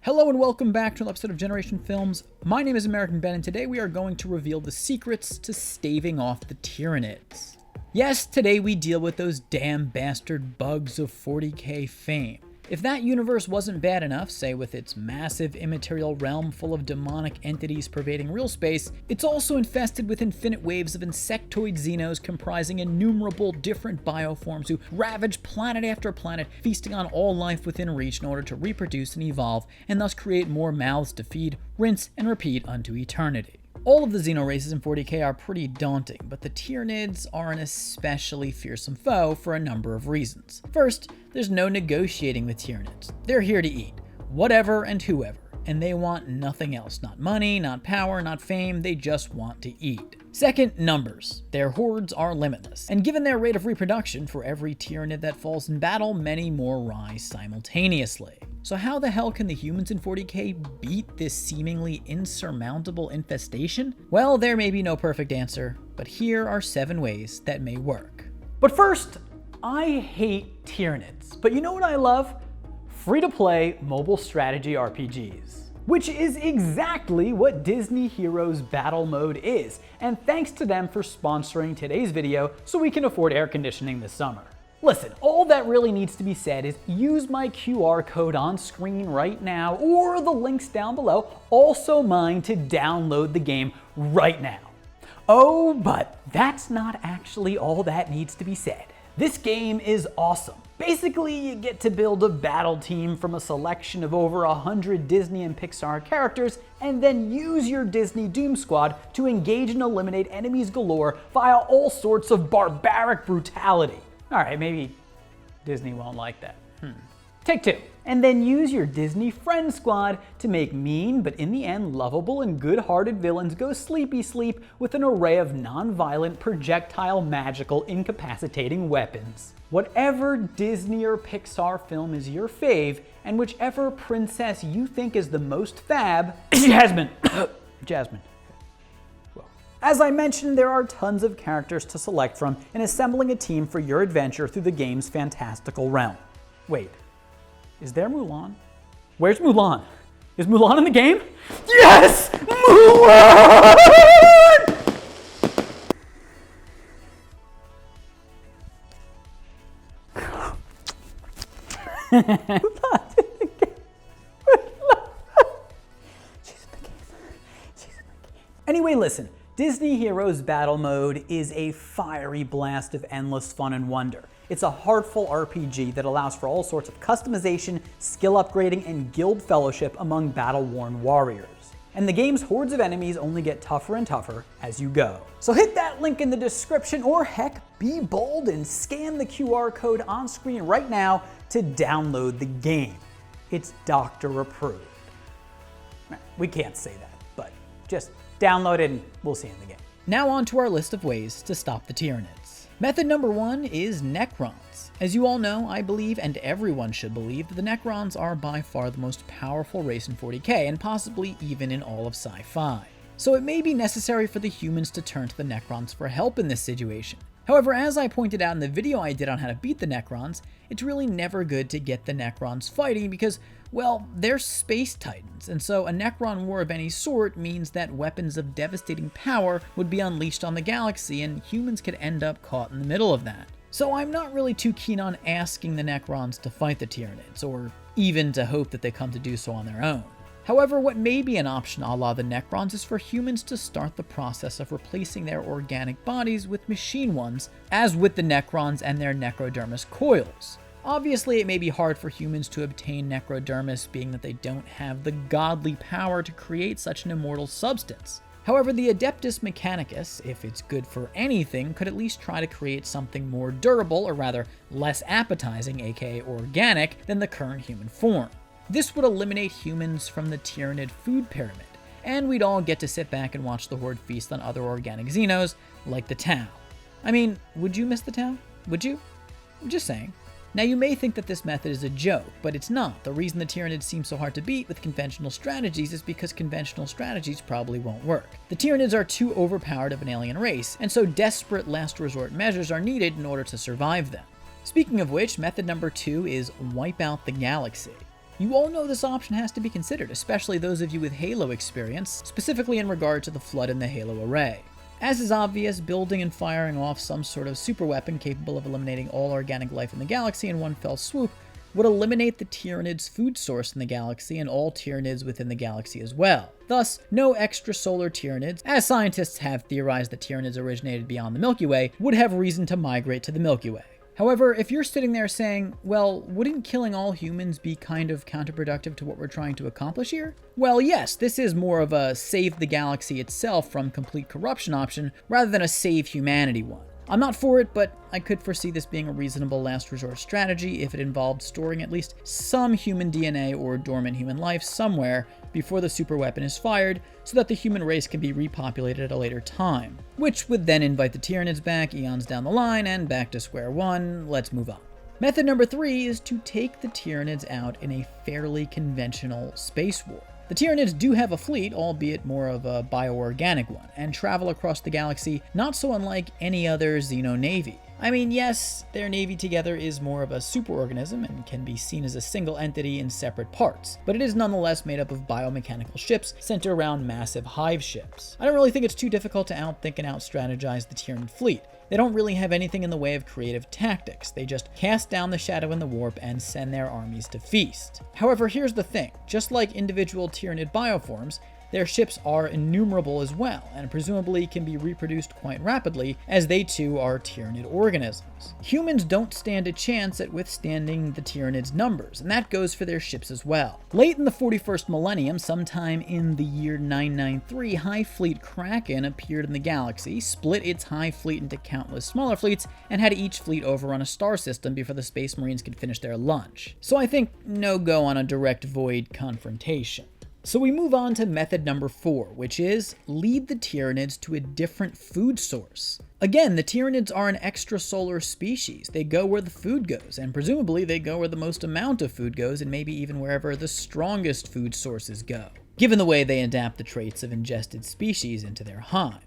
Hello and welcome back to another episode of Generation Films. My name is American Ben, and today we are going to reveal the secrets to staving off the Tyranids. Yes, today we deal with those damn bastard bugs of 40k fame. If that universe wasn't bad enough, say with its massive immaterial realm full of demonic entities pervading real space, it's also infested with infinite waves of insectoid xenos comprising innumerable different bioforms who ravage planet after planet, feasting on all life within reach in order to reproduce and evolve, and thus create more mouths to feed, rinse, and repeat unto eternity. All of the Xeno races in 40k are pretty daunting, but the Tyranids are an especially fearsome foe for a number of reasons. First, there's no negotiating with Tyranids. They're here to eat, whatever and whoever, and they want nothing else. Not money, not power, not fame, they just want to eat. Second, numbers. Their hordes are limitless, and given their rate of reproduction, for every Tyranid that falls in battle, many more rise simultaneously. So how the hell can the humans in 40k beat this seemingly insurmountable infestation? Well, there may be no perfect answer, but here are 7 ways that may work. But first, I hate Tyranids, but you know what I love? Free-to-play mobile strategy RPGs. Which is exactly what Disney Heroes Battle Mode is, and thanks to them for sponsoring today's video so we can afford air conditioning this summer. Listen, all that really needs to be said is use my QR code on screen right now, or the links down below, also mine, to download the game right now. Oh, but that's not actually all that needs to be said. This game is awesome. Basically, you get to build a battle team from a selection of over 100 Disney and Pixar characters, and then use your Disney Doom Squad to engage and eliminate enemies galore via all sorts of barbaric brutality. Alright, maybe Disney won't like that. Take 2. And then use your Disney Friend Squad to make mean, but in the end lovable and good-hearted villains go sleepy sleep with an array of non-violent, projectile, magical, incapacitating weapons. Whatever Disney or Pixar film is your fave, and whichever princess you think is the most fab, Jasmine. Jasmine. As I mentioned, there are tons of characters to select from in assembling a team for your adventure through the game's fantastical realm. Wait, is there Mulan? Where's Mulan? Is Mulan in the game? Yes! Mulan! Mulan's in the game. She's in the game. She's in the game. Anyway, listen. Disney Heroes Battle Mode is a fiery blast of endless fun and wonder. It's a heartful RPG that allows for all sorts of customization, skill upgrading, and guild fellowship among battle-worn warriors. And the game's hordes of enemies only get tougher and tougher as you go. So hit that link in the description, or heck, be bold and scan the QR code on screen right now to download the game. It's doctor approved. We can't say that, but just download it and we'll see you in the game. Now on to our list of ways to stop the Tyranids. Method number 1 is Necrons. As you all know, I believe, and everyone should believe, that the Necrons are by far the most powerful race in 40k, and possibly even in all of sci-fi. So it may be necessary for the humans to turn to the Necrons for help in this situation. However, as I pointed out in the video I did on how to beat the Necrons, it's really never good to get the Necrons fighting because, well, they're space titans, and so a Necron war of any sort means that weapons of devastating power would be unleashed on the galaxy, and humans could end up caught in the middle of that. So I'm not really too keen on asking the Necrons to fight the Tyranids, or even to hope that they come to do so on their own. However, what may be an option a la the Necrons is for humans to start the process of replacing their organic bodies with machine ones, as with the Necrons and their necrodermis coils. Obviously, it may be hard for humans to obtain necrodermis, being that they don't have the godly power to create such an immortal substance. However, the Adeptus Mechanicus, if it's good for anything, could at least try to create something more durable, or rather less appetizing, aka organic, than the current human form. This would eliminate humans from the Tyranid food pyramid, and we'd all get to sit back and watch the Horde feast on other organic Xenos, like the Tau. I mean, would you miss the Tau? Would you? I'm just saying. Now you may think that this method is a joke, but it's not. The reason the Tyranids seem so hard to beat with conventional strategies is because conventional strategies probably won't work. The Tyranids are too overpowered of an alien race, and so desperate last resort measures are needed in order to survive them. Speaking of which, method number 2 is wipe out the galaxy. You all know this option has to be considered, especially those of you with Halo experience, specifically in regard to the Flood and the Halo array. As is obvious, building and firing off some sort of super weapon capable of eliminating all organic life in the galaxy in one fell swoop would eliminate the Tyranid's food source in the galaxy and all Tyranids within the galaxy as well. Thus, no extrasolar Tyranids, as scientists have theorized that Tyranids originated beyond the Milky Way, would have reason to migrate to the Milky Way. However, if you're sitting there saying, well, wouldn't killing all humans be kind of counterproductive to what we're trying to accomplish here? Well, yes, this is more of a save the galaxy itself from complete corruption option rather than a save humanity one. I'm not for it, but I could foresee this being a reasonable last resort strategy if it involved storing at least some human DNA or dormant human life somewhere before the superweapon is fired so that the human race can be repopulated at a later time, which would then invite the Tyranids back eons down the line and back to square one. Let's move on. Method number 3 is to take the Tyranids out in a fairly conventional space war. The Tyranids do have a fleet, albeit more of a bioorganic one, and travel across the galaxy not so unlike any other Xeno navy. I mean, yes, their navy together is more of a superorganism and can be seen as a single entity in separate parts, but it is nonetheless made up of biomechanical ships centered around massive hive ships. I don't really think it's too difficult to outthink and outstrategize the Tyranid fleet. They don't really have anything in the way of creative tactics. They just cast down the shadow in the warp and send their armies to feast. However, here's the thing. Just like individual Tyranid bioforms, their ships are innumerable as well, and presumably can be reproduced quite rapidly, as they too are Tyranid organisms. Humans don't stand a chance at withstanding the Tyranids' numbers, and that goes for their ships as well. Late in the 41st millennium, sometime in the year 993, Hive Fleet Kraken appeared in the galaxy, split its Hive Fleet into countless smaller fleets, and had each fleet overrun a star system before the Space Marines could finish their lunch. So I think no go on a direct void confrontation. So we move on to method number 4, which is lead the Tyranids to a different food source. Again, the Tyranids are an extrasolar species. They go where the food goes, and presumably they go where the most amount of food goes, and maybe even wherever the strongest food sources go, given the way they adapt the traits of ingested species into their hive.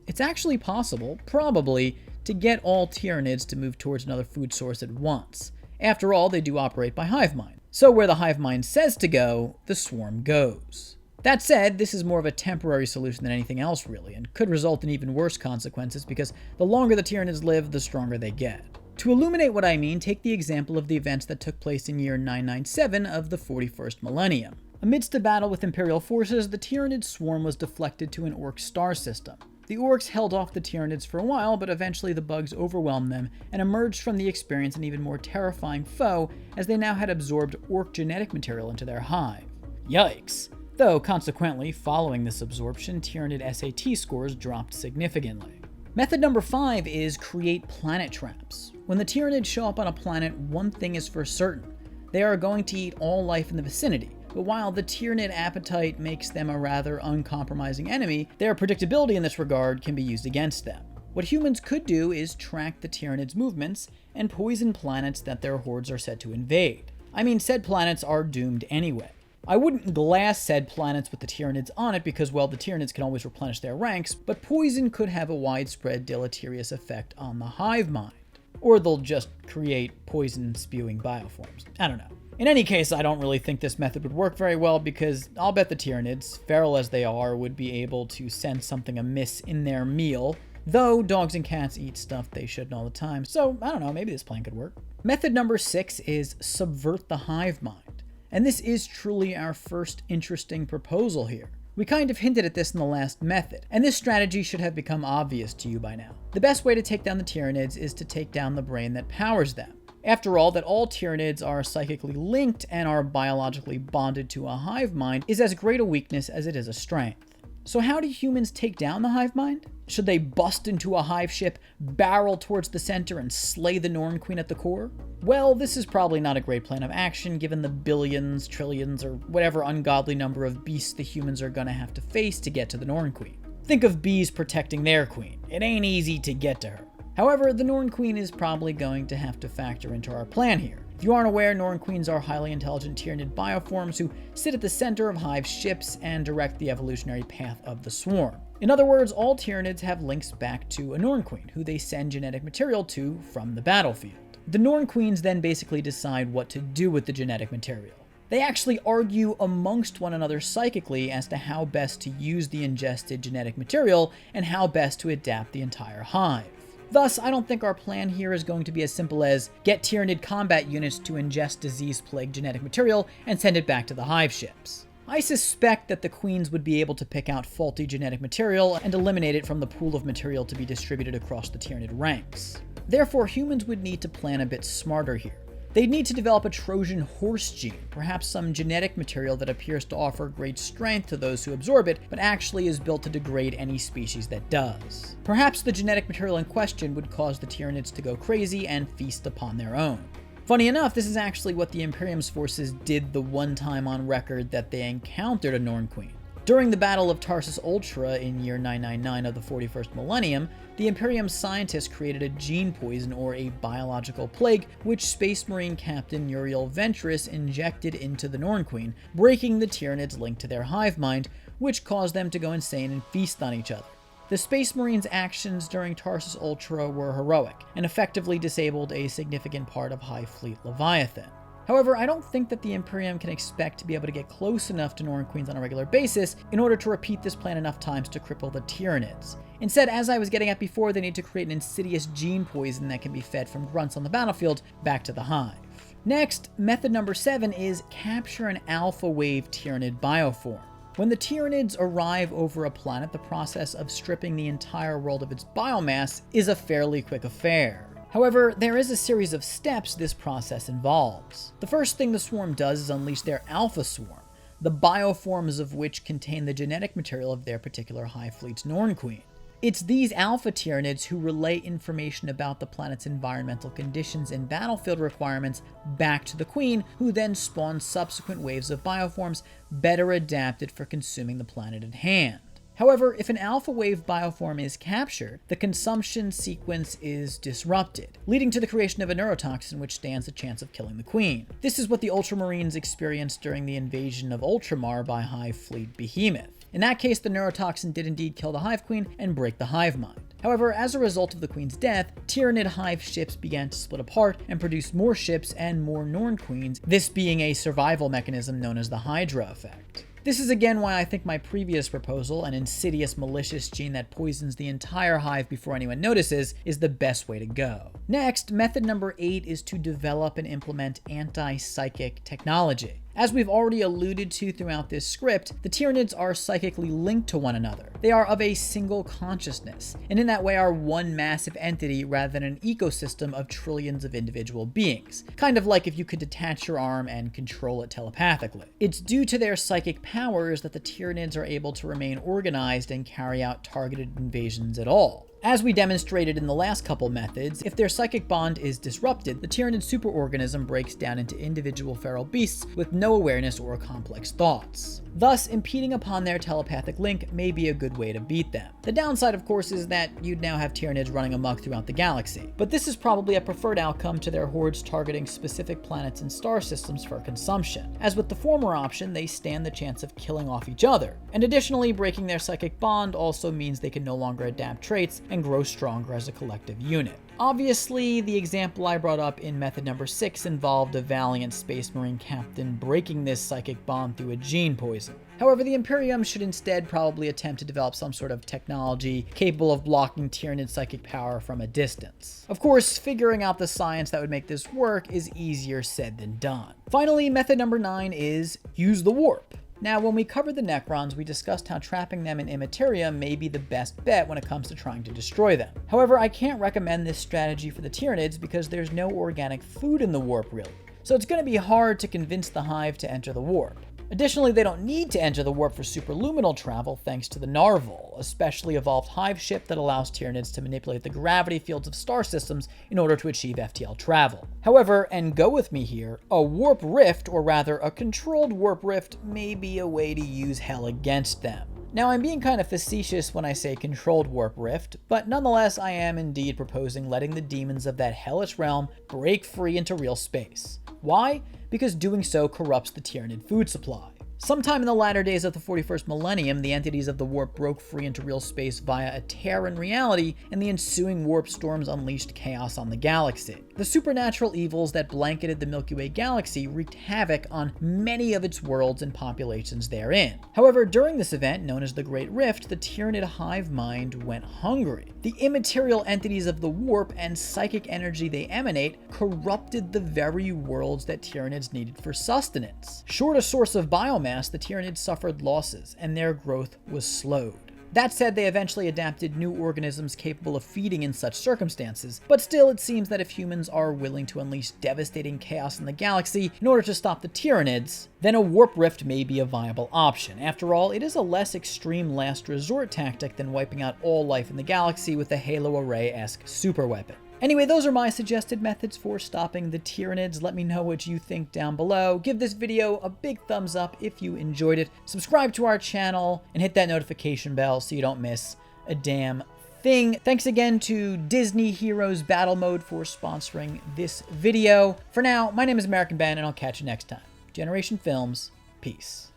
It's actually possible, probably, to get all Tyranids to move towards another food source at once. After all, they do operate by Hive Mind. So where the Hive Mind says to go, the swarm goes. That said, this is more of a temporary solution than anything else really, and could result in even worse consequences because the longer the Tyranids live, the stronger they get. To illuminate what I mean, take the example of the events that took place in year 997 of the 41st millennium. Amidst a battle with Imperial forces, the Tyranid swarm was deflected to an Orc star system. The Orcs held off the Tyranids for a while, but eventually the bugs overwhelmed them and emerged from the experience an even more terrifying foe as they now had absorbed Orc genetic material into their hive. Yikes. Though, consequently, following this absorption, Tyranid SAT scores dropped significantly. Method number 5 is create planet traps. When the Tyranids show up on a planet, one thing is for certain. They are going to eat all life in the vicinity. But while the Tyranid appetite makes them a rather uncompromising enemy, their predictability in this regard can be used against them. What humans could do is track the Tyranids' movements and poison planets that their hordes are set to invade. I mean, said planets are doomed anyway. I wouldn't glass said planets with the Tyranids on it because, well, the Tyranids can always replenish their ranks, but poison could have a widespread deleterious effect on the Hive Mind. Or they'll just create poison-spewing bioforms. I don't know. In any case, I don't really think this method would work very well because I'll bet the Tyranids, feral as they are, would be able to sense something amiss in their meal, though dogs and cats eat stuff they shouldn't all the time, so I don't know, maybe this plan could work. Method number 6 is subvert the Hive Mind, and this is truly our first interesting proposal here. We kind of hinted at this in the last method, and this strategy should have become obvious to you by now. The best way to take down the Tyranids is to take down the brain that powers them. After all, that all Tyranids are psychically linked and are biologically bonded to a hive mind is as great a weakness as it is a strength. So how do humans take down the hive mind? Should they bust into a hive ship, barrel towards the center, and slay the Norn Queen at the core? Well, this is probably not a great plan of action given the billions, trillions, or whatever ungodly number of beasts the humans are gonna have to face to get to the Norn Queen. Think of bees protecting their queen. It ain't easy to get to her. However, the Norn Queen is probably going to have to factor into our plan here. If you aren't aware, Norn Queens are highly intelligent Tyranid bioforms who sit at the center of Hive ships and direct the evolutionary path of the swarm. In other words, all Tyranids have links back to a Norn Queen, who they send genetic material to from the battlefield. The Norn Queens then basically decide what to do with the genetic material. They actually argue amongst one another psychically as to how best to use the ingested genetic material and how best to adapt the entire hive. Thus, I don't think our plan here is going to be as simple as get Tyranid combat units to ingest disease-plagued genetic material and send it back to the hive ships. I suspect that the queens would be able to pick out faulty genetic material and eliminate it from the pool of material to be distributed across the Tyranid ranks. Therefore, humans would need to plan a bit smarter here. They'd need to develop a Trojan horse gene, perhaps some genetic material that appears to offer great strength to those who absorb it, but actually is built to degrade any species that does. Perhaps the genetic material in question would cause the Tyranids to go crazy and feast upon their own. Funny enough, this is actually what the Imperium's forces did the one time on record that they encountered a Norn Queen. During the Battle of Tarsus Ultra in year 999 of the 41st millennium, the Imperium scientists created a gene poison or a biological plague, which Space Marine Captain Uriel Ventress injected into the Norn Queen, breaking the Tyranids' link to their hive mind, which caused them to go insane and feast on each other. The Space Marines' actions during Tarsus Ultra were heroic, and effectively disabled a significant part of Hive Fleet Leviathan. However, I don't think that the Imperium can expect to be able to get close enough to Norn Queens on a regular basis in order to repeat this plan enough times to cripple the Tyranids. Instead, as I was getting at before, they need to create an insidious gene poison that can be fed from grunts on the battlefield back to the hive. Next, method number 7 is capture an alpha wave Tyranid bioform. When the Tyranids arrive over a planet, the process of stripping the entire world of its biomass is a fairly quick affair. However, there is a series of steps this process involves. The first thing the swarm does is unleash their alpha swarm, the bioforms of which contain the genetic material of their particular hive fleet's Norn Queen. It's these alpha Tyranids who relay information about the planet's environmental conditions and battlefield requirements back to the Queen, who then spawns subsequent waves of bioforms better adapted for consuming the planet at hand. However, if an alpha wave bioform is captured, the consumption sequence is disrupted, leading to the creation of a neurotoxin which stands a chance of killing the Queen. This is what the Ultramarines experienced during the invasion of Ultramar by Hive Fleet Behemoth. In that case, the neurotoxin did indeed kill the Hive Queen and break the Hive Mind. However, as a result of the Queen's death, Tyranid hive ships began to split apart and produce more ships and more Norn Queens, this being a survival mechanism known as the Hydra effect. This is again why I think my previous proposal, an insidious malicious gene that poisons the entire hive before anyone notices, is the best way to go. Next, method number 8 is to develop and implement AntiPsychic Technology. As we've already alluded to throughout this script, the Tyranids are psychically linked to one another. They are of a single consciousness, and in that way are one massive entity rather than an ecosystem of trillions of individual beings. Kind of like if you could detach your arm and control it telepathically. It's due to their psychic powers that the Tyranids are able to remain organized and carry out targeted invasions at all. As we demonstrated in the last couple methods, if their psychic bond is disrupted, the Tyranid superorganism breaks down into individual feral beasts with no awareness or complex thoughts. Thus, impeding upon their telepathic link may be a good way to beat them. The downside, of course, is that you'd now have Tyranids running amok throughout the galaxy, but this is probably a preferred outcome to their hordes targeting specific planets and star systems for consumption. As with the former option, they stand the chance of killing off each other, and additionally, breaking their psychic bond also means they can no longer adapt traits and grow stronger as a collective unit. Obviously, the example I brought up in method number 6 involved a valiant Space Marine captain breaking this psychic bond through a gene poison. However, the Imperium should instead probably attempt to develop some sort of technology capable of blocking Tyranid psychic power from a distance. Of course, figuring out the science that would make this work is easier said than done. Finally, method number 9 is use the warp. Now, when we covered the Necrons, we discussed how trapping them in Immateria may be the best bet when it comes to trying to destroy them. However, I can't recommend this strategy for the Tyranids because there's no organic food in the warp really, so it's going to be hard to convince the Hive to enter the warp. Additionally, they don't need to enter the warp for superluminal travel thanks to the Narval, a specially evolved hive ship that allows Tyranids to manipulate the gravity fields of star systems in order to achieve FTL travel. However, and go with me here, a warp rift, or rather a controlled warp rift, may be a way to use hell against them. Now, I'm being kind of facetious when I say controlled warp rift, but nonetheless I am indeed proposing letting the demons of that hellish realm break free into real space. Why? Because doing so corrupts the Tyranid food supply. Sometime in the latter days of the 41st millennium, the entities of the warp broke free into real space via a tear in reality, and the ensuing warp storms unleashed chaos on the galaxy. The supernatural evils that blanketed the Milky Way galaxy wreaked havoc on many of its worlds and populations therein. However, during this event, known as the Great Rift, the Tyranid Hive Mind went hungry. The immaterial entities of the warp and psychic energy they emanate corrupted the very worlds that Tyranids needed for sustenance. Short a source of biomass, the Tyranids suffered losses, and their growth was slowed. That said, they eventually adapted new organisms capable of feeding in such circumstances, but still it seems that if humans are willing to unleash devastating chaos in the galaxy in order to stop the Tyranids, then a warp rift may be a viable option. After all, it is a less extreme last resort tactic than wiping out all life in the galaxy with a Halo Array-esque superweapon. Anyway, those are my suggested methods for stopping the Tyranids. Let me know what you think down below. Give this video a big thumbs up if you enjoyed it. Subscribe to our channel and hit that notification bell so you don't miss a damn thing. Thanks again to Disney Heroes Battle Mode for sponsoring this video. For now, my name is American Ben, and I'll catch you next time. Generation Films, peace.